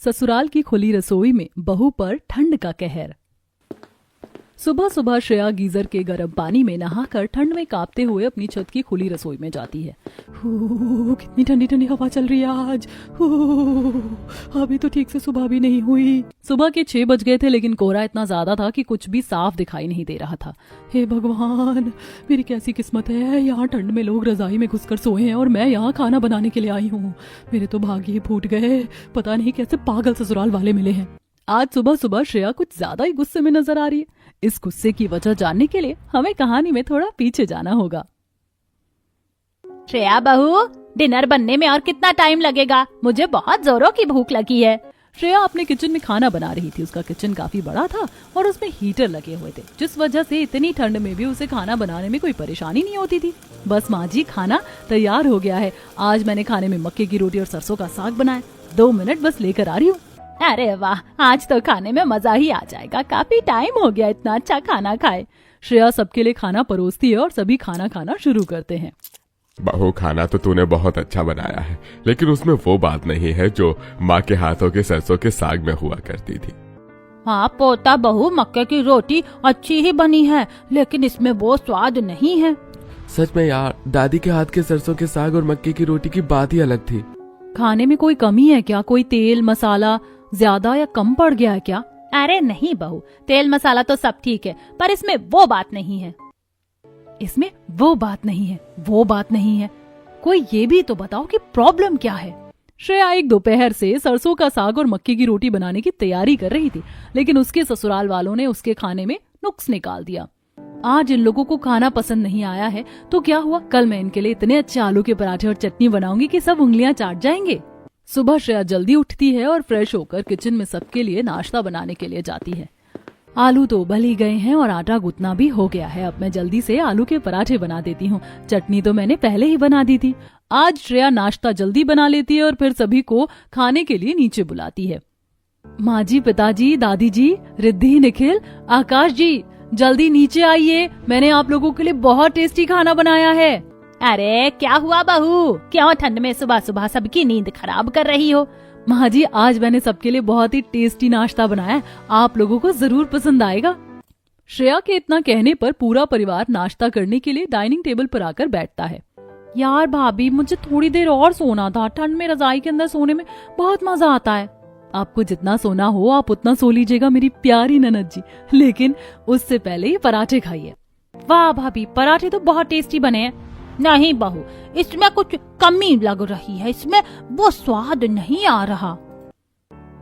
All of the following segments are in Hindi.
ससुराल की खुली रसोई में बहू पर ठंड का कहर। सुबह सुबह श्रेया गीजर के गर्म पानी में नहाकर ठंड में कांपते हुए अपनी छत की खुली रसोई में जाती है। कितनी ठंडी ठंडी हवा चल रही है आज। अभी तो ठीक से सुबह भी नहीं हुई। सुबह के 6 बज गए थे, लेकिन कोहरा इतना ज्यादा था कि कुछ भी साफ दिखाई नहीं दे रहा था। हे भगवान, मेरी कैसी किस्मत है। यहाँ ठंड में लोग रजाई में घुसकर सोए हैं और मैं यहाँ खाना बनाने के लिए आई हूँ। मेरे तो भाग्य फूट गए। पता नहीं कैसे पागल ससुराल वाले मिले हैं। आज सुबह सुबह श्रेया कुछ ज्यादा ही गुस्से में नजर आ रही है। इस गुस्से की वजह जानने के लिए हमें कहानी में थोड़ा पीछे जाना होगा। श्रेया बहू, डिनर बनने में और कितना टाइम लगेगा? मुझे बहुत जोरों की भूख लगी है। श्रेया अपने किचन में खाना बना रही थी। उसका किचन काफी बड़ा था और उसमें हीटर लगे हुए थे, जिस वजह से इतनी ठंड में भी उसे खाना बनाने में कोई परेशानी नहीं होती थी। बस माँ जी, खाना तैयार हो गया है। आज मैंने खाने में मक्के की रोटी और सरसों का साग बनाया। 2 मिनट बस लेकर आ रही हूँ। अरे वाह, आज तो खाने में मजा ही आ जाएगा। काफी टाइम हो गया इतना अच्छा खाना खाए। श्रेया सबके लिए खाना परोसती है और सभी खाना खाना शुरू करते हैं। बहू, खाना तो तूने बहुत अच्छा बनाया है, लेकिन उसमें वो बात नहीं है जो माँ के हाथों के सरसों के साग में हुआ करती थी। हाँ पोता बहू, मक्के की रोटी अच्छी ही बनी है, लेकिन इसमें वो स्वाद नहीं है। सच में यार, दादी के हाथ के सरसों के साग और मक्के की रोटी की बात ही अलग थी। खाने में कोई कमी है क्या? कोई तेल मसाला ज्यादा या कम पड़ गया है क्या? अरे नहीं बहू, तेल मसाला तो सब ठीक है, पर इसमें वो बात नहीं है। इसमें वो बात नहीं है, वो बात नहीं है। कोई ये भी तो बताओ कि प्रॉब्लम क्या है। श्रेया एक दोपहर से सरसों का साग और मक्के की रोटी बनाने की तैयारी कर रही थी, लेकिन उसके ससुराल वालों ने उसके खाने में नुक्स निकाल दिया। आज इन लोगों को खाना पसंद नहीं आया है तो क्या हुआ, कल मैं इनके लिए इतने अच्छे आलू के पराठे और चटनी बनाऊंगी कि सब उंगलियां चाट जाएंगे। सुबह श्रेया जल्दी उठती है और फ्रेश होकर किचन में सबके लिए नाश्ता बनाने के लिए जाती है। आलू तो उबल ही गए हैं और आटा गूंथना भी हो गया है। अब मैं जल्दी से आलू के पराठे बना देती हूँ। चटनी तो मैंने पहले ही बना दी थी। आज श्रेया नाश्ता जल्दी बना लेती है और फिर सभी को खाने के लिए नीचे बुलाती है। माँ जी, पिताजी, दादी जी, रिद्धि, निखिल, आकाश जी, जल्दी नीचे आइए। मैंने आप लोगों के लिए बहुत टेस्टी खाना बनाया है। अरे क्या हुआ बहू, क्यों ठंड में सुबह सुबह सबकी नींद खराब कर रही हो? माँ जी, आज मैंने सबके लिए बहुत ही टेस्टी नाश्ता बनाया है। आप लोगों को जरूर पसंद आएगा। श्रेया के इतना कहने पर पूरा परिवार नाश्ता करने के लिए डाइनिंग टेबल पर आकर बैठता है। यार भाभी, मुझे थोड़ी देर और सोना था। ठंड में रजाई के अंदर सोने में बहुत मजा आता है। आपको जितना सोना हो आप उतना सो लीजिएगा मेरी प्यारी ननद जी, लेकिन उससे पहले ही पराठे खाइए। वाह भाभी, पराठे तो बहुत टेस्टी बने हैं। नहीं बहू, इसमें कुछ कमी लग रही है। इसमें वो स्वाद नहीं आ रहा।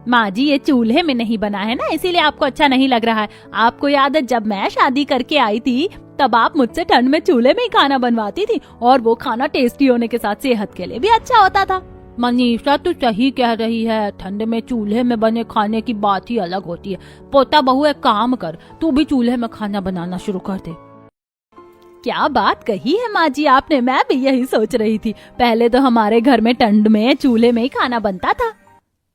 माँ जी, ये चूल्हे में नहीं बना है ना, इसीलिए आपको अच्छा नहीं लग रहा है। आपको याद है जब मैं शादी करके आई थी तब आप मुझसे ठंड में चूल्हे में ही खाना बनवाती थी, और वो खाना टेस्टी होने के साथ सेहत के लिए भी अच्छा होता था। मनीषा तू सही कह रही है, ठंड में चूल्हे में बने खाने की बात ही अलग होती है। पोता बहू, एक काम कर, तू भी चूल्हे में खाना बनाना शुरू कर दे। क्या बात कही है माँ जी आपने, मैं भी यही सोच रही थी। पहले तो हमारे घर में ठंड में चूल्हे में ही खाना बनता था।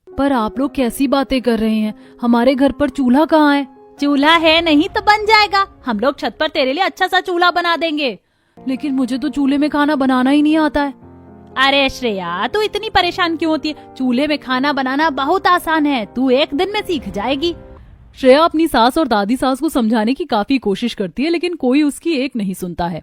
पर आप लोग कैसी बातें कर रहे हैं? हमारे घर पर चूल्हा कहाँ है? चूल्हा है नहीं तो बन जाएगा। हम लोग छत पर तेरे लिए अच्छा सा चूल्हा बना देंगे। लेकिन मुझे तो चूल्हे में खाना बनाना ही नहीं आता है। अरे श्रेया, तू इतनी परेशान क्यों होती है? चूल्हे में खाना बनाना बहुत आसान है, तू एक दिन में सीख जाएगी। श्रेया अपनी सास और दादी सास को समझाने की काफी कोशिश करती है, लेकिन कोई उसकी एक नहीं सुनता है।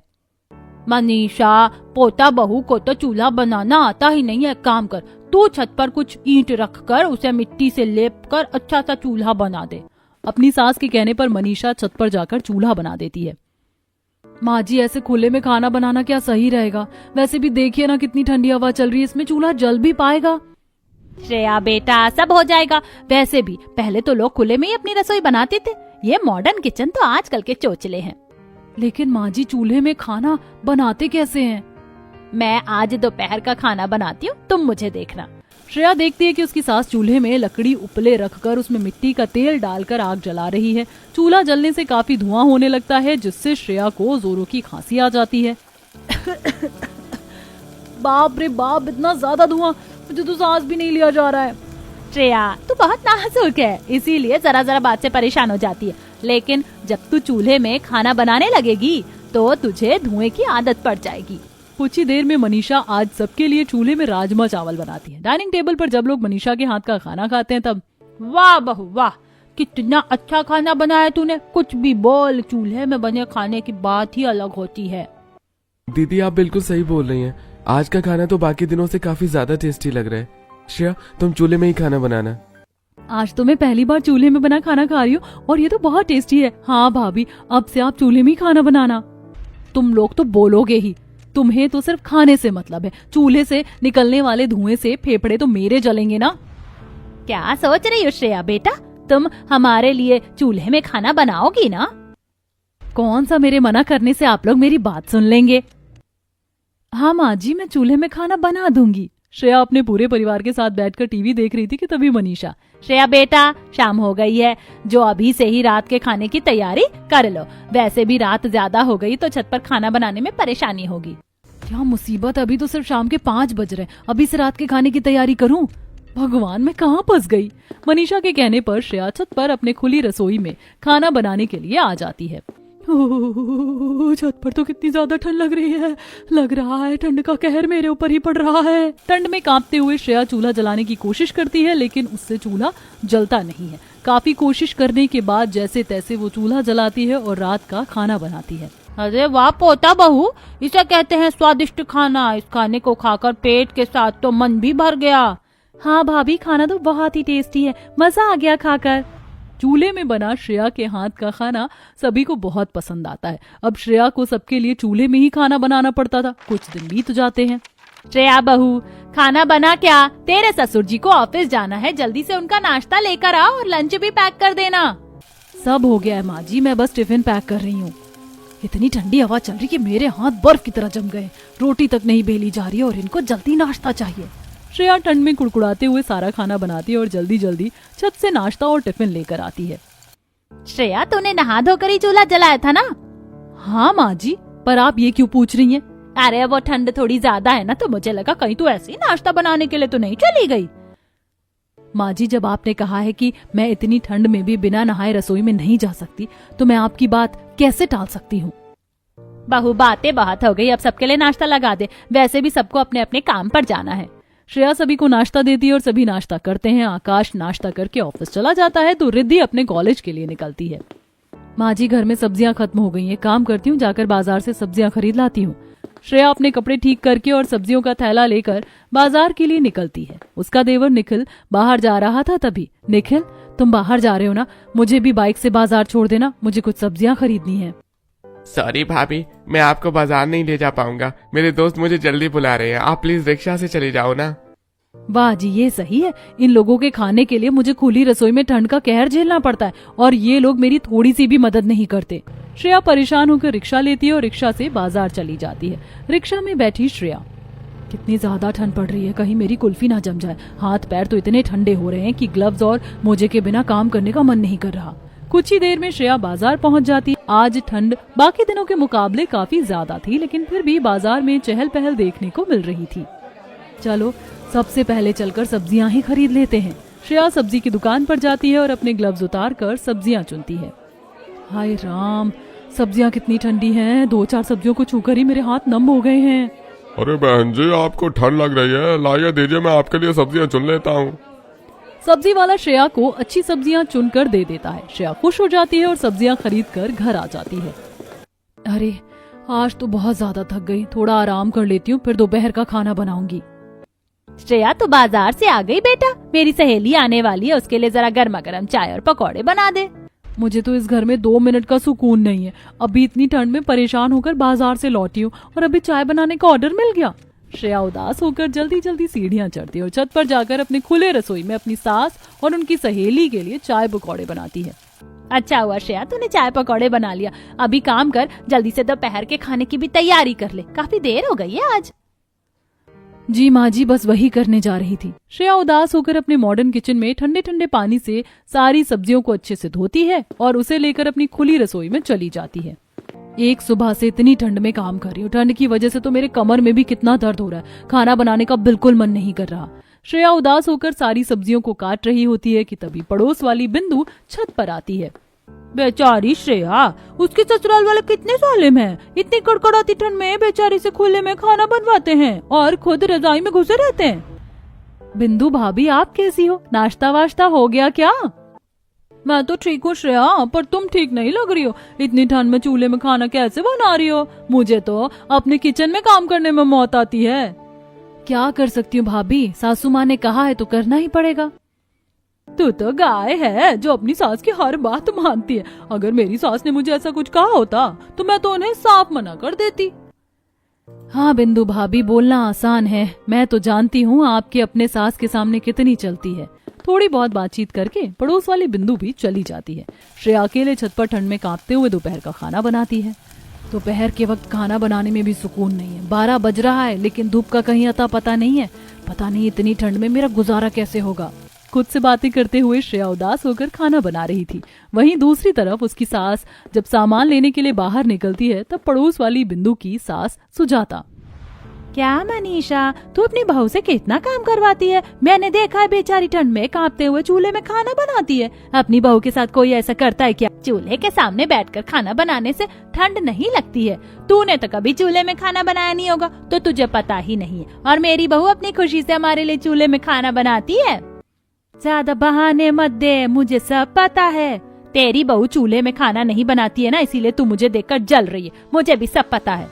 मनीषा, पोता बहू को तो चूल्हा बनाना आता ही नहीं है। काम कर, तू छत पर कुछ ईंट रख कर उसे मिट्टी से लेप कर अच्छा सा चूल्हा बना दे। अपनी सास के कहने पर मनीषा छत पर जाकर चूल्हा बना देती है। माँ जी, ऐसे खुले में खाना बनाना क्या सही रहेगा? वैसे भी देखिए ना कितनी ठंडी हवा चल रही है, इसमें चूल्हा जल भी पाएगा? श्रेया बेटा, सब हो जाएगा। वैसे भी पहले तो लोग खुले में ही अपनी रसोई बनाते थे। ये मॉडर्न किचन तो आजकल के चोचले हैं। लेकिन माँ जी, चूल्हे में खाना बनाते कैसे हैं? मैं आज दोपहर का खाना बनाती हूँ, तुम मुझे देखना। श्रेया देखती है कि उसकी सास चूल्हे में लकड़ी उपले रखकर उसमें मिट्टी का तेल डालकर आग जला रही है। चूल्हा जलने से काफी धुआं होने लगता है, जिससे श्रेया को जोरों की खांसी आ जाती है। बाप रे बाप, इतना ज्यादा धुआं, मुझे तो सांस भी नहीं लिया जा रहा है। श्रेया, तू बहुत नाजुक है, इसीलिए जरा जरा बात से परेशान हो जाती है। लेकिन जब तू चूल्हे में खाना बनाने लगेगी तो तुझे धुएं की आदत पड़ जाएगी। कुछ ही देर में मनीषा आज सबके लिए चूल्हे में राजमा चावल बनाती है। डाइनिंग टेबल पर जब लोग मनीषा के हाथ का खाना खाते हैं तब वाह बहू वाह, कितना अच्छा खाना बनाया तूने। कुछ भी बोल, चूल्हे में बने खाने की बात ही अलग होती है। दीदी आप बिल्कुल सही बोल रही हैं। आज का खाना तो बाकी दिनों से काफी ज्यादा टेस्टी लग रहा है। श्रेया तुम चूल्हे में ही खाना बनाना। आज तो मैं पहली बार चूल्हे में बना खाना खा रही हूँ और ये तो बहुत टेस्टी है। हाँ भाभी, अब से आप चूल्हे में ही खाना बनाना। तुम लोग तो बोलोगे ही, तुम्हें तो सिर्फ खाने से मतलब है। चूल्हे से निकलने वाले धुएं से फेफड़े तो मेरे जलेंगे ना। क्या सोच रही हो श्रेया बेटा, तुम हमारे लिए चूल्हे में खाना बनाओगी ना? कौन सा मेरे मना करने से आप लोग मेरी बात सुन लेंगे। हाँ माँ जी, मैं चूल्हे में खाना बना दूंगी। श्रेया अपने पूरे परिवार के साथ बैठकर टीवी देख रही थी कि तभी मनीषा, श्रेया बेटा शाम हो गई है, जो अभी से ही रात के खाने की तैयारी कर लो। वैसे भी रात ज्यादा हो गई तो छत पर खाना बनाने में परेशानी होगी। क्या मुसीबत, अभी तो सिर्फ शाम के 5 बज रहे, अभी से रात के खाने की तैयारी करूं? भगवान, मैं कहाँ फंस गई। मनीषा के कहने पर श्रेया छत पर अपने खुली रसोई में खाना बनाने के लिए आ जाती है। छत पर तो कितनी ज्यादा ठंड लग रही है। लग रहा है ठंड का कहर मेरे ऊपर ही पड़ रहा है। ठंड में कांपते हुए श्रेया चूल्हा जलाने की कोशिश करती है, लेकिन उससे चूल्हा जलता नहीं है। काफी कोशिश करने के बाद जैसे तैसे वो चूल्हा जलाती है और रात का खाना बनाती है। अरे वाह पोता बहू, इसे कहते हैं स्वादिष्ट खाना। इस खाने को खाकर पेट के साथ तो मन भी भर गया। हाँ भाभी, खाना तो बहुत ही टेस्टी है, मजा आ गया खाकर। चूल्हे में बना श्रेया के हाथ का खाना सभी को बहुत पसंद आता है। अब श्रेया को सबके लिए चूल्हे में ही खाना बनाना पड़ता था। कुछ दिन बीत जाते हैं। श्रेया बहू, खाना बना क्या? तेरे ससुर जी को ऑफिस जाना है, जल्दी से उनका नाश्ता लेकर आ और लंच भी पैक कर देना। सब हो गया है माँ जी, मैं बस टिफिन पैक कर रही हूँ। इतनी ठंडी हवा चल रही कि मेरे हाथ बर्फ की तरह जम गए। रोटी तक नहीं बेली जा रही और इनको जल्दी नाश्ता चाहिए। श्रेया ठंड में कुड़कुड़ाते हुए सारा खाना बनाती है और जल्दी जल्दी छत से नाश्ता और टिफिन लेकर आती है। श्रेया, तूने नहा धोकर ही चूल्हा जलाया था ना? हाँ माँ जी, पर आप ये क्यों पूछ रही हैं? अरे वो ठंड थोड़ी ज्यादा है ना, तो मुझे लगा कहीं तू ऐसे ही नाश्ता बनाने के लिए तो नहीं चली गई। माँ जी, जब आपने कहा है कि मैं इतनी ठंड में भी बिना नहाए रसोई में नहीं जा सकती, तो मैं आपकी बात कैसे टाल सकती हूँ? बहू, बातें बहुत हो गई, अब सबके लिए नाश्ता लगा दे। वैसे भी सबको अपने अपने काम पर जाना है। श्रेया सभी को नाश्ता देती है और सभी नाश्ता करते हैं। आकाश नाश्ता करके ऑफिस चला जाता है तो रिद्धि अपने कॉलेज के लिए निकलती है। माँ जी, घर में सब्जियां खत्म हो गई हैं, काम करती हूँ, जाकर बाजार से सब्जियां खरीद लाती हूँ। श्रेया अपने कपड़े ठीक करके और सब्जियों का थैला लेकर बाजार के लिए निकलती है। उसका देवर निखिल बाहर जा रहा था तभी, निखिल तुम बाहर जा रहे हो ना, मुझे भी बाइक से बाजार छोड़ देना, मुझे कुछ सब्जियां खरीदनी है। सॉरी भाभी, मैं आपको बाजार नहीं ले जा पाऊंगा। मेरे दोस्त मुझे जल्दी बुला रहे हैं, आप प्लीज रिक्शा से चले जाओ ना। वाह जी, ये सही है। इन लोगों के खाने के लिए मुझे खुली रसोई में ठंड का कहर झेलना पड़ता है और ये लोग मेरी थोड़ी सी भी मदद नहीं करते। श्रेया परेशान होकर रिक्शा लेती है और रिक्शा से बाजार चली जाती है। रिक्शा में बैठी श्रेया, कितनी ज्यादा ठंड पड़ रही है, कहीं मेरी कुल्फी ना जम जाए। हाथ पैर तो इतने ठंडे हो रहे हैं कि ग्लव्स और मोजे के बिना काम करने का मन नहीं कर रहा। कुछ ही देर में श्रेया बाजार पहुंच जाती। आज ठंड बाकी दिनों के मुकाबले काफी ज्यादा थी, लेकिन फिर भी बाजार में चहल पहल देखने को मिल रही थी। चलो सबसे पहले चलकर सब्जियां ही खरीद लेते हैं। श्रेया सब्जी की दुकान पर जाती है और अपने ग्लव्स उतार कर सब्जियां चुनती है। हाय राम, सब्जियां कितनी ठंडी हैं, 2-4 सब्जियों को छूकर ही मेरे हाथ नम हो गए हैं। अरे बहन जी, आपको ठंड लग रही है, लाइए दीजिए, मैं आपके लिए सब्जियां चुन लेता हूँ। सब्जी वाला श्रेया को अच्छी सब्जियां चुनकर दे देता है। श्रेया खुश हो जाती है और सब्जियां खरीद कर घर आ जाती है। अरे आज तो बहुत ज्यादा थक गई, थोड़ा आराम कर लेती हूँ, फिर दोपहर का खाना बनाऊंगी। श्रेया, तो बाजार से आ गई बेटा? मेरी सहेली आने वाली है, उसके लिए जरा गर्मा गर्म चाय और पकौड़े बना दे। मुझे तो इस घर में 2 मिनट का सुकून नहीं है। अभी इतनी ठंड में परेशान होकर बाजार से लौटी हूँ और अभी चाय बनाने का ऑर्डर मिल गया। श्रेया उदास होकर जल्दी जल्दी सीढ़ियां चढ़ती है और छत पर जाकर अपने खुले रसोई में अपनी सास और उनकी सहेली के लिए चाय पकौड़े बनाती है। अच्छा हुआ श्रेया, तूने चाय पकौड़े बना लिया। अभी काम कर, जल्दी से दोपहर के खाने की भी तैयारी कर ले, काफी देर हो गई है आज। जी माँ जी, बस वही करने जा रही थी। श्रेया उदास होकर अपने मॉडर्न किचन में ठंडे ठंडे पानी से सारी सब्जियों को अच्छे से धोती है और उसे लेकर अपनी खुली रसोई में चली जाती है। एक सुबह से इतनी ठंड में काम कर रही हूँ, ठंड की वजह से तो मेरे कमर में भी कितना दर्द हो रहा है, खाना बनाने का बिल्कुल मन नहीं कर रहा। श्रेया उदास होकर सारी सब्जियों को काट रही होती है कि तभी पड़ोस वाली बिंदु छत पर आती है। बेचारी श्रेया, उसके ससुराल वाले कितने जालिम हैं। इतनी कड़कड़ाती ठंड में बेचारी से खुले में खाना बनवाते हैं और खुद रजाई में घुसे रहते हैं। बिंदु भाभी, आप कैसी हो? नाश्ता वाश्ता हो गया क्या? मैं तो ठीक हूँ श्रेया, पर तुम ठीक नहीं लग रही हो। इतनी ठंड में चूल्हे में खाना कैसे बना रही हो? मुझे तो अपने किचन में काम करने में मौत आती है। क्या कर सकती हूँ भाभी, सासू माँ ने कहा है तो करना ही पड़ेगा। तू तो गाय है जो अपनी सास की हर बात मानती है। अगर मेरी सास ने मुझे ऐसा कुछ कहा होता तो मैं तो उन्हें साफ मना कर देती। हाँ बिंदु भाभी, बोलना आसान है, मैं तो जानती हूँ आपके अपने सास के सामने कितनी चलती है। थोड़ी बहुत बातचीत करके पड़ोस वाली बिंदु भी चली जाती है। श्रेया अकेले छत पर ठंड में कांपते हुए दोपहर का खाना बनाती है। दोपहर के वक्त खाना बनाने में भी सुकून नहीं है। 12 बज रहा है लेकिन धूप का कहीं अता पता नहीं है। पता नहीं इतनी ठंड में मेरा गुजारा कैसे होगा। खुद से बातें करते हुए श्रेया उदास होकर खाना बना रही थी। वहीं दूसरी तरफ उसकी सास जब सामान लेने के लिए बाहर निकलती है तब पड़ोस वाली बिंदु की सास सुजाता, क्या मनीषा, तू अपनी बहू से कितना काम करवाती है। मैंने देखा है बेचारी ठंड में कांपते हुए चूल्हे में खाना बनाती है। अपनी बहू के साथ कोई ऐसा करता है क्या? चूल्हे के सामने बैठकर खाना बनाने से ठंड नहीं लगती है। तूने तो कभी चूल्हे में खाना बनाया नहीं होगा तो तुझे पता ही नहीं है। और मेरी बहू अपनी खुशी से हमारे लिए चूल्हे में खाना बनाती है। ज्यादा बहाने मत दे, मुझे सब पता है। तेरी बहू चूल्हे में खाना नहीं बनाती है ना, इसीलिए तू मुझे देखकर जल रही है। मुझे भी सब पता है।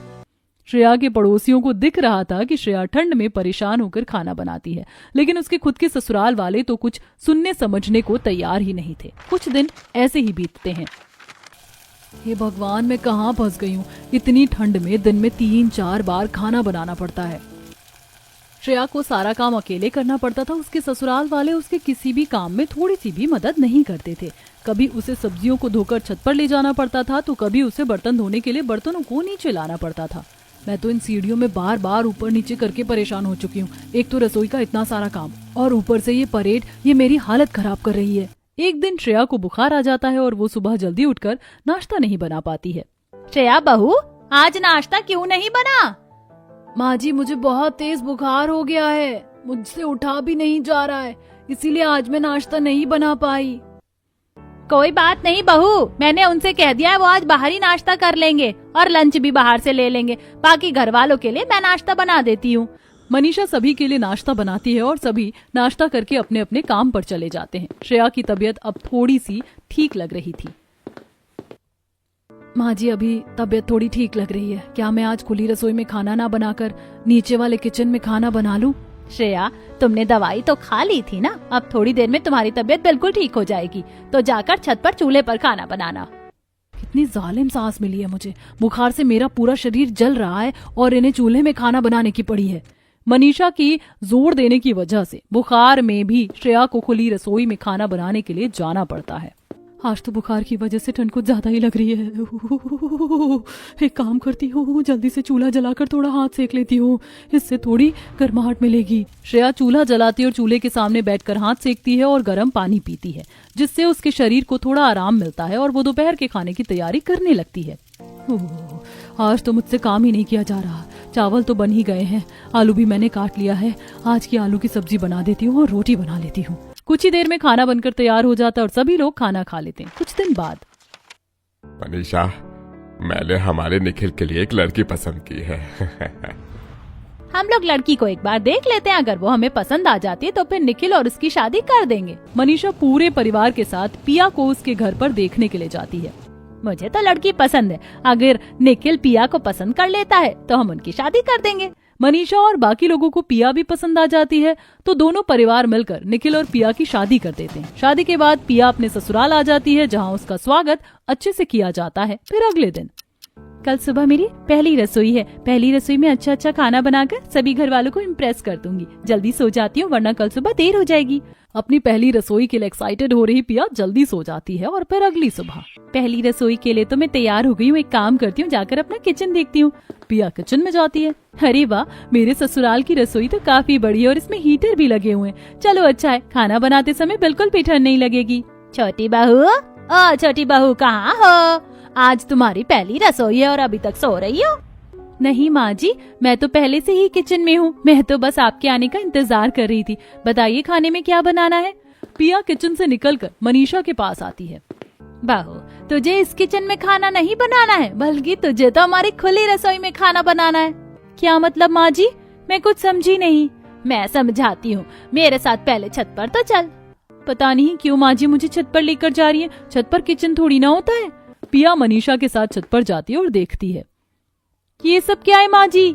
श्रेया के पड़ोसियों को दिख रहा था कि श्रेया ठंड में परेशान होकर खाना बनाती है, लेकिन उसके खुद के ससुराल वाले तो कुछ सुनने समझने को तैयार ही नहीं थे। कुछ दिन ऐसे ही बीतते हैं। हे भगवान, मैं कहाँ फंस गई हूँ। इतनी ठंड में दिन में 3-4 बार खाना बनाना पड़ता है। श्रेया को सारा काम अकेले करना पड़ता था। उसके ससुराल वाले उसके किसी भी काम में थोड़ी सी भी मदद नहीं करते थे। कभी उसे सब्जियों को धोकर छत पर ले जाना पड़ता था तो कभी उसे बर्तन धोने के लिए बर्तनों को नीचे लाना पड़ता था। मैं तो इन सीढ़ियों में बार बार ऊपर नीचे करके परेशान हो चुकी हूँ। एक तो रसोई का इतना सारा काम और ऊपर से ये परेड, ये मेरी हालत खराब कर रही है। एक दिन श्रेया को बुखार आ जाता है और वो सुबह जल्दी उठकर नाश्ता नहीं बना पाती है। श्रेया बहू, आज नाश्ता क्यों नहीं बना? माँ जी, मुझे बहुत तेज बुखार हो गया है, मुझसे उठा भी नहीं जा रहा है, इसीलिए आज मैं नाश्ता नहीं बना पाई। कोई बात नहीं बहू, मैंने उनसे कह दिया है वो आज बाहर ही नाश्ता कर लेंगे और लंच भी बाहर से ले लेंगे। बाकी घर वालों के लिए मैं नाश्ता बना देती हूँ। मनीषा सभी के लिए नाश्ता बनाती है और सभी नाश्ता करके अपने अपने काम पर चले जाते हैं। श्रेया की तबीयत अब थोड़ी सी ठीक लग रही थी। माँ जी, अभी तबीयत थोड़ी ठीक लग रही है। क्या मैं आज खुली रसोई में खाना ना बनाकर नीचे वाले किचन में खाना बना लूं? श्रेया, तुमने दवाई तो खा ली थी ना, अब थोड़ी देर में तुम्हारी तबीयत बिल्कुल ठीक हो जाएगी। तो जाकर छत पर चूल्हे पर खाना बनाना। कितनी जालिम सास मिली है मुझे। बुखार से मेरा पूरा शरीर जल रहा है और इन्हें चूल्हे में खाना बनाने की पड़ी है। मनीषा की जोर देने की वजह से बुखार में भी श्रेया को खुली रसोई में खाना बनाने के लिए जाना पड़ता है। आज तो बुखार की वजह से ठंड कुछ ज्यादा ही लग रही है। एक काम करती हूँ, जल्दी से चूल्हा जलाकर थोड़ा हाथ सेक लेती हूँ, इससे थोड़ी गर्माहट मिलेगी। श्रेया चूल्हा जलाती और चूल्हे के सामने बैठकर हाथ सेकती है और गर्म पानी पीती है, जिससे उसके शरीर को थोड़ा आराम मिलता है और वो दोपहर के खाने की तैयारी करने लगती है। आज तो मुझसे काम ही नहीं किया जा रहा। चावल तो बन ही गए हैं, आलू भी मैंने काट लिया है। आज की आलू की सब्जी बना देती हूँ और रोटी बना लेती हूँ। कुछ ही देर में खाना बनकर तैयार हो जाता है और सभी लोग खाना खा लेते हैं। कुछ दिन बाद, मनीषा, मैंने हमारे निखिल के लिए एक लड़की पसंद की है। हम लोग लड़की को एक बार देख लेते हैं, अगर वो हमें पसंद आ जाती है तो फिर निखिल और उसकी शादी कर देंगे। मनीषा पूरे परिवार के साथ पिया को उसके घर पर देखने के लिए जाती है। मुझे तो लड़की पसंद है, अगर निखिल पिया को पसंद कर लेता है तो हम उनकी शादी कर देंगे। मनीषा और बाकी लोगों को पिया भी पसंद आ जाती है तो दोनों परिवार मिलकर निखिल और पिया की शादी कर देते हैं। शादी के बाद पिया अपने ससुराल आ जाती है, जहां उसका स्वागत अच्छे से किया जाता है। फिर अगले दिन, कल सुबह मेरी पहली रसोई है। पहली रसोई में अच्छा अच्छा खाना बनाकर सभी घर वालों को इम्प्रेस कर दूंगी। जल्दी सो जाती हूँ वरना कल सुबह देर हो जाएगी। अपनी पहली रसोई के लिए एक्साइटेड हो रही पिया जल्दी सो जाती है और फिर अगली सुबह, पहली रसोई के लिए तो मैं तैयार हो गई हूँ। एक काम करती हूँ, जाकर अपना किचन देखती हूँ। पिया किचन में जाती है। अरे वाह, मेरे ससुराल की रसोई तो काफी बड़ी है और इसमें हीटर भी लगे हुए हैं। चलो अच्छा है, खाना बनाते समय बिल्कुल भी ठंड नहीं लगेगी। छोटी बहू, ओ छोटी बहू कहाँ हो? आज तुम्हारी पहली रसोई है और अभी तक सो रही हो? नहीं माँ जी, मैं तो पहले से ही किचन में हूँ। मैं तो बस आपके आने का इंतजार कर रही थी। बताइए खाने में क्या बनाना है? पिया किचन से निकलकर मनीषा के पास आती है। बहू, तुझे इस किचन में खाना नहीं बनाना है, बल्कि तुझे तो हमारी खुली रसोई में खाना बनाना है। क्या मतलब माँ जी? मैं कुछ समझी नहीं। मैं समझाती हूँ, मेरे साथ पहले छत पर तो चल। पता नहीं क्यों माँ जी मुझे छत पर लेकर जा रही है। छत पर किचन थोड़ी ना होता है। पिया मनीषा के साथ छत पर जाती है और देखती है। ये सब क्या है माँ जी?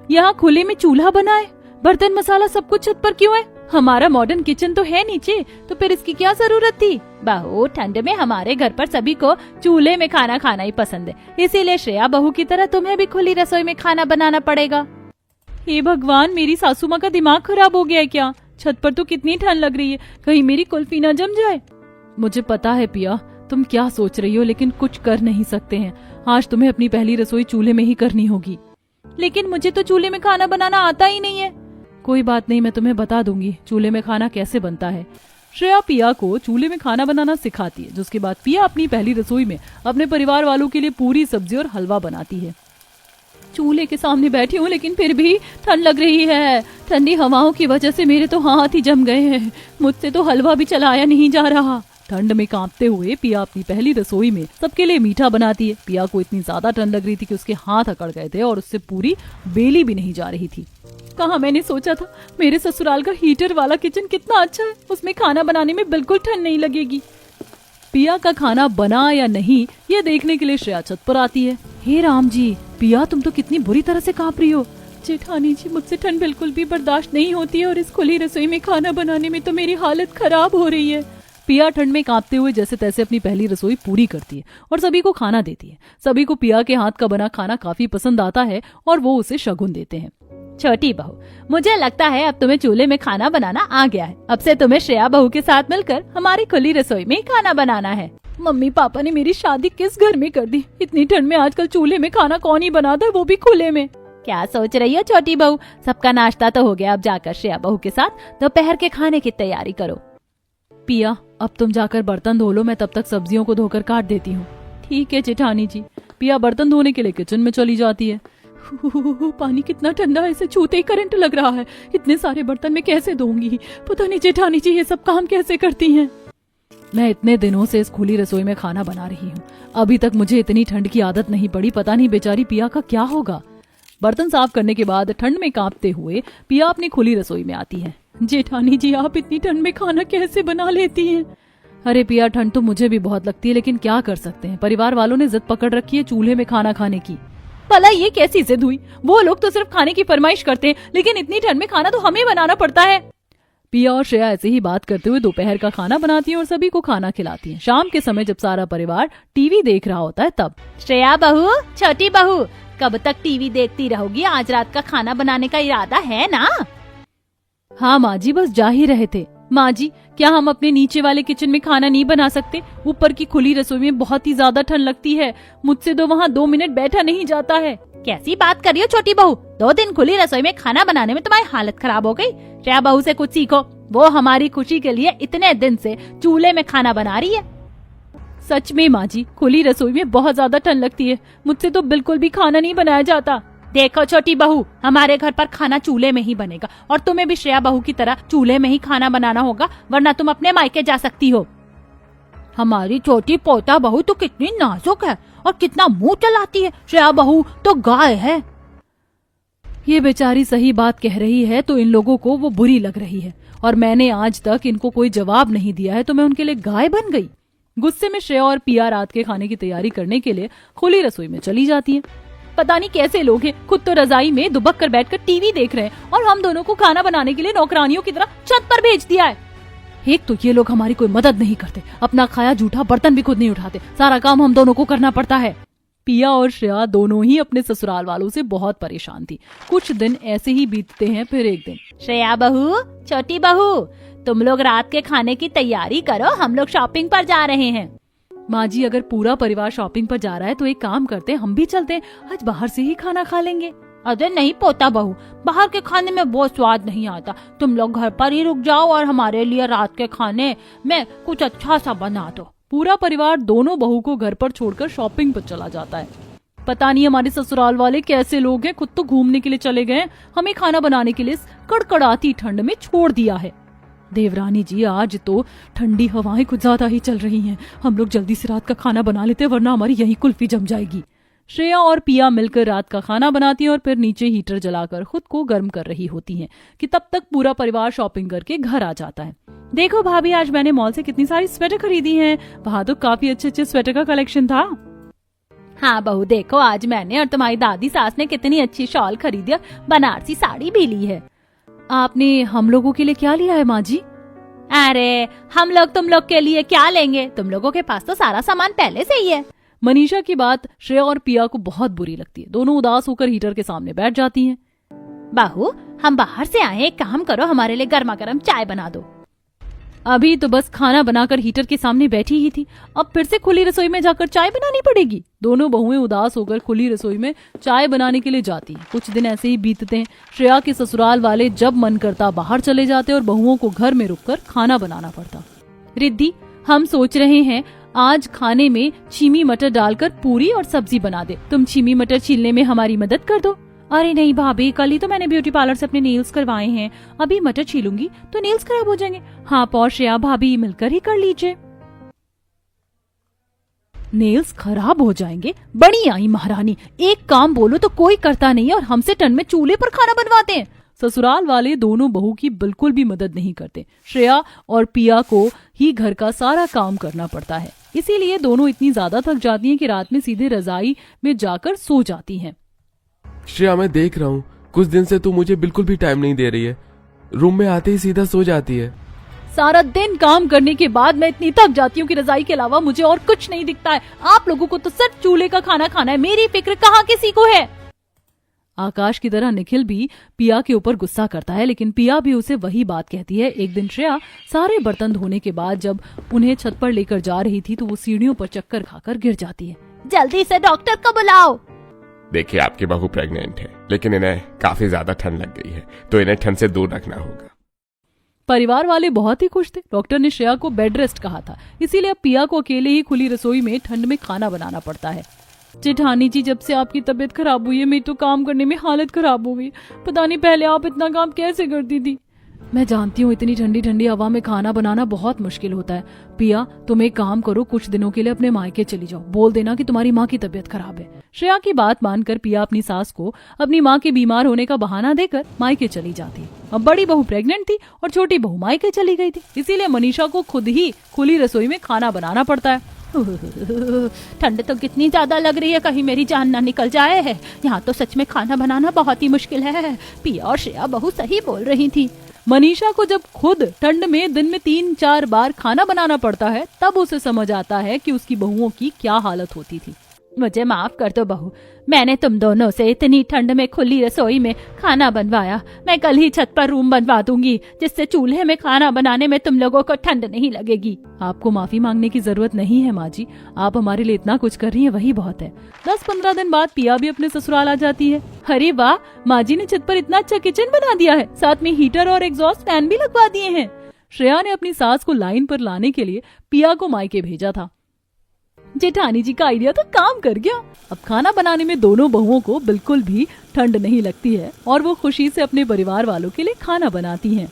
यहाँ खुले में चूल्हा बना है, बर्तन मसाला सब कुछ छत पर क्यों है? हमारा मॉडर्न किचन तो है नीचे, तो फिर इसकी क्या जरूरत थी? बहू, ठंड में हमारे घर पर सभी को चूल्हे में खाना खाना ही पसंद है, इसीलिए श्रेया बहू की तरह तुम्हें भी खुली रसोई में खाना बनाना पड़ेगा। हे भगवान, मेरी सासू माँ का दिमाग खराब हो गया है क्या? छत पर तो कितनी ठंड लग रही है, कहीं मेरी कुल्फी ना जम जाए। मुझे पता है पिया तुम क्या सोच रही हो, लेकिन कुछ कर नहीं सकते हैं। आज तुम्हें अपनी पहली रसोई चूल्हे में ही करनी होगी। लेकिन मुझे तो चूल्हे में खाना बनाना आता ही नहीं है। कोई बात नहीं, मैं तुम्हें बता दूंगी चूल्हे में खाना कैसे बनता है। श्रेया पिया को चूल्हे में खाना बनाना सिखाती है, जिसके बाद पिया अपनी पहली रसोई में अपने परिवार वालों के लिए पूरी सब्जी और हलवा बनाती है। चूल्हे के सामने बैठी हूँ, लेकिन फिर भी ठंड लग रही है। ठंडी हवाओं की वजह से मेरे तो हाथ ही जम गए हैं। मुझसे तो हलवा भी चलाया नहीं जा रहा। ठंड में कांपते हुए पिया अपनी पहली रसोई में सबके लिए मीठा बनाती है। पिया को इतनी ज्यादा ठंड लग रही थी कि उसके हाथ अकड़ गए थे और उससे पूरी बेली भी नहीं जा रही थी। कहाँ मैंने सोचा था मेरे ससुराल का हीटर वाला किचन कितना अच्छा है, उसमें खाना बनाने में बिल्कुल ठंड नहीं लगेगी। पिया का खाना बना या नहीं ये देखने के लिए श्रेया छत पर आती है। हे राम जी, पिया तुम तो कितनी बुरी तरह से कांप रही हो। जेठानी जी, मुझसे ठंड बिल्कुल भी बर्दाश्त नहीं होती है और इस खुली रसोई में खाना बनाने में तो मेरी हालत खराब हो रही है। पिया ठंड में कांपते हुए जैसे तैसे अपनी पहली रसोई पूरी करती है और सभी को खाना देती है। सभी को पिया के हाथ का बना खाना काफी पसंद आता है और वो उसे शगुन देते हैं। छोटी बहू, मुझे लगता है अब तुम्हें चूल्हे में खाना बनाना आ गया है। अब से तुम्हें श्रेया बहू के साथ मिलकर हमारी खुली रसोई में खाना बनाना है। मम्मी पापा ने मेरी शादी किस घर में कर दी? इतनी ठंड में आजकल चूल्हे में खाना कौन ही बनाता है, वो भी खुले में। क्या सोच रही हो छोटी बहू? सबका नाश्ता तो हो गया, अब जाकर श्रेया बहू के साथ दोपहर के खाने की तैयारी करो। पिया, अब तुम जाकर बर्तन धो लो, मैं तब तक सब्जियों को धोकर काट देती हूँ। ठीक है जेठानी जी। पिया बर्तन धोने के लिए किचन में चली जाती है। पानी कितना ठंडा है, इसे छूते ही करंट लग रहा है। इतने सारे बर्तन में कैसे धोऊंगी? पता नहीं जेठानी जी ये सब काम कैसे करती हैं। मैं इतने दिनों से इस खुली रसोई में खाना बना रही हूँ, अभी तक मुझे इतनी ठंड की आदत नहीं पड़ी। पता नहीं बेचारी पिया का क्या होगा। बर्तन साफ करने के बाद ठंड में कांपते हुए पिया अपनी खुली रसोई में आती है। जेठानी जी, आप इतनी ठंड में खाना कैसे बना लेती हैं? अरे पिया, ठंड तो मुझे भी बहुत लगती है, लेकिन क्या कर सकते हैं, परिवार वालों ने जिद पकड़ रखी है चूल्हे में खाना खाने की। भला ये कैसी जिद हुई? वो लोग तो सिर्फ खाने की फरमाइश करते हैं, लेकिन इतनी ठंड में खाना तो हमें बनाना पड़ता है। पिया और श्रेया ऐसे ही बात करते हुए दोपहर का खाना बनाती है और सभी को खाना खिलाती है। शाम के समय जब सारा परिवार टीवी देख रहा होता है तब श्रेया बहू, छोटी बहू, कब तक टीवी देखती रहोगी? आज रात का खाना बनाने का इरादा है ना? हाँ माँ जी, बस जा ही रहे थे। माँ जी, क्या हम अपने नीचे वाले किचन में खाना नहीं बना सकते? ऊपर की खुली रसोई में बहुत ही ज्यादा ठंड लगती है, मुझसे तो वहाँ 2 मिनट बैठा नहीं जाता है। कैसी बात कर रही हो छोटी बहू? 2 दिन खुली रसोई में खाना बनाने में तुम्हारी हालत खराब हो गई। श्रेया बहू से कुछ सीखो, वो हमारी खुशी के लिए इतने दिन से चूल्हे में खाना बना रही है। सच में माँ जी, खुली रसोई में बहुत ज्यादा ठंड लगती है, मुझसे तो बिल्कुल भी खाना नहीं बनाया जाता। देखो छोटी बहू, हमारे घर पर खाना चूल्हे में ही बनेगा और तुम्हें भी श्रेया बहू की तरह चूल्हे में ही खाना बनाना होगा, वरना तुम अपने मायके जा सकती हो। हमारी छोटी पोता बहू तो कितनी नाजुक है और कितना मुंह चलाती है। श्रेया बहू तो गाय है। ये बेचारी सही बात कह रही है तो इन लोगों को वो बुरी लग रही है, और मैंने आज तक इनको कोई जवाब नहीं दिया है तो मैं उनके लिए गाय बन गई। गुस्से में श्रेया और पिया रात के खाने की तैयारी करने के लिए खुली रसोई में चली जाती है। पता नहीं कैसे लोग हैं, खुद तो रजाई में दुबक कर बैठकर टीवी देख रहे हैं और हम दोनों को खाना बनाने के लिए नौकरानियों की तरह छत पर भेज दिया है। एक तो ये लोग हमारी कोई मदद नहीं करते, अपना खाया जूठा बर्तन भी खुद नहीं उठाते, सारा काम हम दोनों को करना पड़ता है। पिया और श्रेया दोनों ही अपने ससुराल वालों से बहुत परेशान थी। कुछ दिन ऐसे ही बीतते हैं, फिर एक दिन श्रेया बहू, छोटी बहू, तुम लोग रात के खाने की तैयारी करो, हम लोग शॉपिंग पर जा रहे हैं। माँ जी, अगर पूरा परिवार शॉपिंग पर जा रहा है तो एक काम करते हैं, हम भी चलते हैं, आज बाहर से ही खाना खा लेंगे। अरे नहीं पोता बहू, बाहर के खाने में वो स्वाद नहीं आता, तुम लोग घर पर ही रुक जाओ और हमारे लिए रात के खाने में कुछ अच्छा सा बना दो। पूरा परिवार दोनों बहू को घर पर छोड़कर शॉपिंग पर चला जाता है। पता नहीं हमारे ससुराल वाले कैसे लोग हैं, खुद तो घूमने के लिए चले गए, हमें खाना बनाने के लिए कड़कड़ाती ठंड में छोड़ दिया है। देवरानी जी, आज तो ठंडी हवाएं कुछ ज्यादा ही चल रही हैं। हम लोग जल्दी से रात का खाना बना लेते हैं, वरना हमारी यही कुल्फी जम जाएगी। श्रेया और पिया मिलकर रात का खाना बनाती हैं और फिर नीचे हीटर जलाकर खुद को गर्म कर रही होती हैं कि तब तक पूरा परिवार शॉपिंग करके घर आ जाता है। देखो भाभी, आज मैंने मॉल से कितनी सारी स्वेटर खरीदी हैं। वहाँ तो काफी अच्छे अच्छे स्वेटर का कलेक्शन था। हाँ बहू, देखो आज मैंने और तुम्हारी दादी सास ने कितनी अच्छी शॉल खरीदी और बनारसी साड़ी भी ली है। आपने हम लोगों के लिए क्या लिया है माँ जी? अरे हम लोग तुम लोग के लिए क्या लेंगे, तुम लोगों के पास तो सारा सामान पहले से ही है। मनीषा की बात श्रेया और पिया को बहुत बुरी लगती है। दोनों उदास होकर हीटर के सामने बैठ जाती हैं। बहू, हम बाहर से आए, एक काम करो, हमारे लिए गर्मा गर्म चाय बना दो। अभी तो बस खाना बनाकर हीटर के सामने बैठी ही थी, अब फिर से खुली रसोई में जाकर चाय बनानी पड़ेगी। दोनों बहुएं उदास होकर खुली रसोई में चाय बनाने के लिए जाती हैं। कुछ दिन ऐसे ही बीतते हैं। श्रेया के ससुराल वाले जब मन करता बाहर चले जाते और बहुओं को घर में रुककर खाना बनाना पड़ता। रिद्धि, हम सोच रहे हैं आज खाने में छीमी मटर डालकर पूरी और सब्जी बना दे। तुम छीमी मटर छीलने में हमारी मदद कर दो। अरे नहीं भाभी, कल ही तो मैंने ब्यूटी पार्लर से अपने नेल्स करवाए हैं, अभी मटर छीलूंगी तो नेल्स खराब हो जाएंगे। हाँ, और श्रेया भाभी मिलकर ही कर लीजिए। नेल्स खराब हो जाएंगे? बड़ी आई महारानी, एक काम बोलो तो कोई करता नहीं और हमसे टन में चूल्हे पर खाना बनवाते हैं। ससुराल वाले दोनों बहू की बिल्कुल भी मदद नहीं करते। श्रेया और पिया को ही घर का सारा काम करना पड़ता है, इसीलिए दोनों इतनी ज्यादा थक जाती हैं कि रात में सीधे रजाई में जाकर सो जाती हैं। श्रेया, मैं देख रहा हूँ कुछ दिन से तू मुझे बिल्कुल भी टाइम नहीं दे रही है। रूम में आते ही सीधा सो जाती है। सारा दिन काम करने के बाद मैं इतनी थक जाती हूँ कि रजाई के अलावा मुझे और कुछ नहीं दिखता है। आप लोगों को तो सिर्फ चूल्हे का खाना खाना है, मेरी फिक्र कहाँ किसी को है। आकाश की तरह निखिल भी पिया के ऊपर गुस्सा करता है, लेकिन पिया भी उसे वही बात कहती है। एक दिन श्रेया सारे बर्तन धोने के बाद जब उन्हें छत पर लेकर जा रही थी तो वो सीढ़ियों पर चक्कर खाकर गिर जाती है। जल्दी से डॉक्टर को बुलाओ। देखिए, आपकी बहू प्रेग्नेंट है, लेकिन इन्हें काफी ज्यादा ठंड लग गई है, तो इन्हें ठंड से दूर रखना होगा। परिवार वाले बहुत ही खुश थे। डॉक्टर ने श्रेया को बेड रेस्ट कहा था, इसीलिए अब पिया को अकेले ही खुली रसोई में ठंड में खाना बनाना पड़ता है। जेठानी जी, जब से आपकी तबीयत खराब हुई है मेरी तो काम करने में हालत खराब हो गई। पता नहीं पहले आप इतना काम कैसे करती थी। मैं जानती हूँ इतनी ठंडी ठंडी हवा में खाना बनाना बहुत मुश्किल होता है। पिया, तुम एक काम करो, कुछ दिनों के लिए अपने मायके चली जाओ। बोल देना कि तुम्हारी माँ की तबीयत खराब है। श्रेया की बात मानकर पिया अपनी सास को अपनी माँ के बीमार होने का बहाना देकर मायके चली जाती। अब बड़ी बहू प्रेग्नेंट थी और छोटी बहू मायके चली गई थी, इसीलिए मनीषा को खुद ही खुली रसोई में खाना बनाना पड़ता है। ठंड तो कितनी ज्यादा लग रही है, कहीं मेरी जान ना निकल जाए। यहाँ तो सच में खाना बनाना बहुत ही मुश्किल है। पिया और श्रेया बहुत सही बोल रही थी। मनीषा को जब खुद ठंड में दिन में 3-4 बार खाना बनाना पड़ता है तब उसे समझ आता है कि उसकी बहुओं की क्या हालत होती थी। मुझे माफ कर दो बहू, मैंने तुम दोनों से इतनी ठंड में खुली रसोई में खाना बनवाया। मैं कल ही छत पर रूम बनवा दूंगी, जिससे चूल्हे में खाना बनाने में तुम लोगों को ठंड नहीं लगेगी। आपको माफी मांगने की जरूरत नहीं है माँ जी, आप हमारे लिए इतना कुछ कर रही हैं, वही बहुत है। 10-15 दिन बाद पिया भी अपने ससुराल आ जाती है। अरे वाह, माँ जी ने छत पर इतना अच्छा किचन बना दिया है, साथ में हीटर और एग्जॉस्ट फैन भी लगवा दिए हैं। श्रेया ने अपनी सास को लाइन पर लाने के लिए पिया को मायके भेजा था। जेठानी जी का आइडिया तो काम कर गया। अब खाना बनाने में दोनों बहुओं को बिल्कुल भी ठंड नहीं लगती है और वो खुशी से अपने परिवार वालों के लिए खाना बनाती हैं।